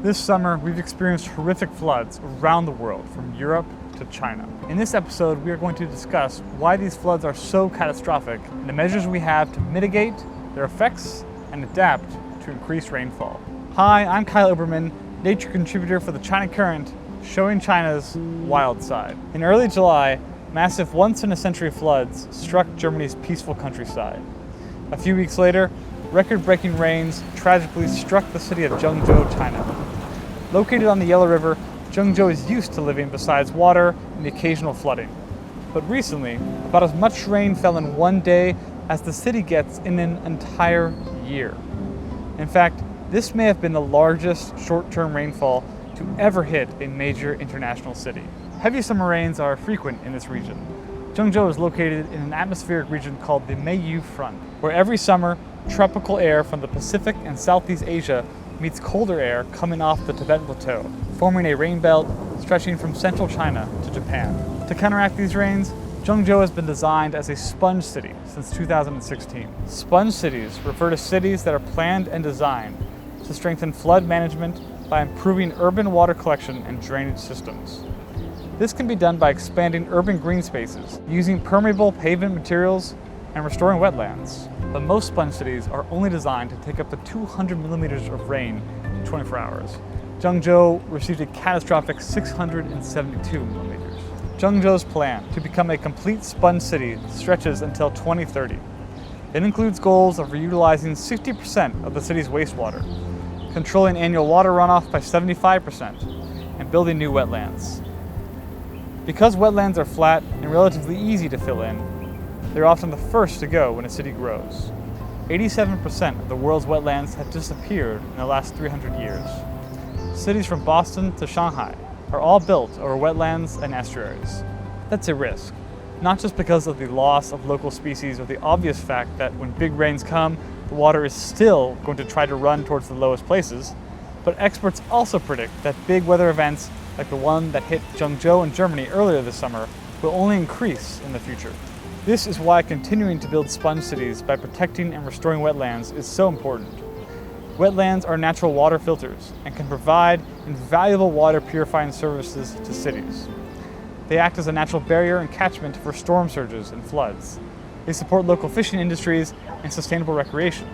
This summer, we've experienced horrific floods around the world, from Europe to China. In this episode, we are going to discuss why these floods are so catastrophic and the measures we have to mitigate their effects and adapt to increased rainfall. Hi, I'm Kyle Obermann, Nature Contributor for the China Current, showing China's wild side. In early July, massive once-in-a-century floods struck Germany's peaceful countryside. A few weeks later, record-breaking rains tragically struck the city of Zhengzhou, China. Located on the Yellow River, Zhengzhou is used to living beside water and the occasional flooding. But recently, about as much rain fell in one day as the city gets in an entire year. In fact, this may have been the largest short-term rainfall to ever hit a major international city. Heavy summer rains are frequent in this region. Zhengzhou is located in an atmospheric region called the Meiyu Front, where every summer, tropical air from the Pacific and Southeast Asia meets colder air coming off the Tibetan Plateau, forming a rain belt stretching from central China to Japan. To counteract these rains, Zhengzhou has been designed as a sponge city since 2016. Sponge cities refer to cities that are planned and designed to strengthen flood management by improving urban water collection and drainage systems. This can be done by expanding urban green spaces, using permeable pavement materials, and restoring wetlands. But most sponge cities are only designed to take up to 200 millimeters of rain in 24 hours. Zhengzhou received a catastrophic 672 millimeters. Zhengzhou's plan to become a complete sponge city stretches until 2030. It includes goals of reutilizing 60% of the city's wastewater, controlling annual water runoff by 75%, and building new wetlands. Because wetlands are flat and relatively easy to fill in, they're often the first to go when a city grows. 87% of the world's wetlands have disappeared in the last 300 years. Cities from Boston to Shanghai are all built over wetlands and estuaries. That's a risk, not just because of the loss of local species or the obvious fact that when big rains come, the water is still going to try to run towards the lowest places, but experts also predict that big weather events like the one that hit Zhengzhou in Germany earlier this summer will only increase in the future. This is why continuing to build sponge cities by protecting and restoring wetlands is so important. Wetlands are natural water filters and can provide invaluable water purifying services to cities. They act as a natural barrier and catchment for storm surges and floods. They support local fishing industries and sustainable recreation.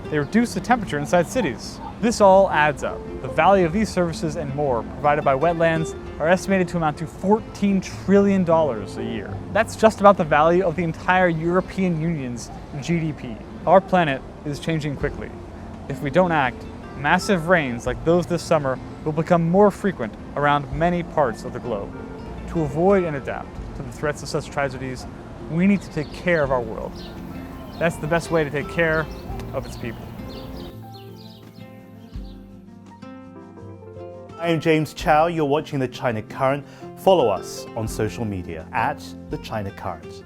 They reduce the temperature inside cities. This all adds up. The value of these services and more provided by wetlands are estimated to amount to $14 trillion a year. That's just about the value of the entire European Union's GDP. Our planet is changing quickly. If we don't act, massive rains like those this summer will become more frequent around many parts of the globe. To avoid and adapt to the threats of such tragedies, we need to take care of our world. That's the best way to take care of its people. I'm James Chow. You're watching The China Current. Follow us on social media @The China Current.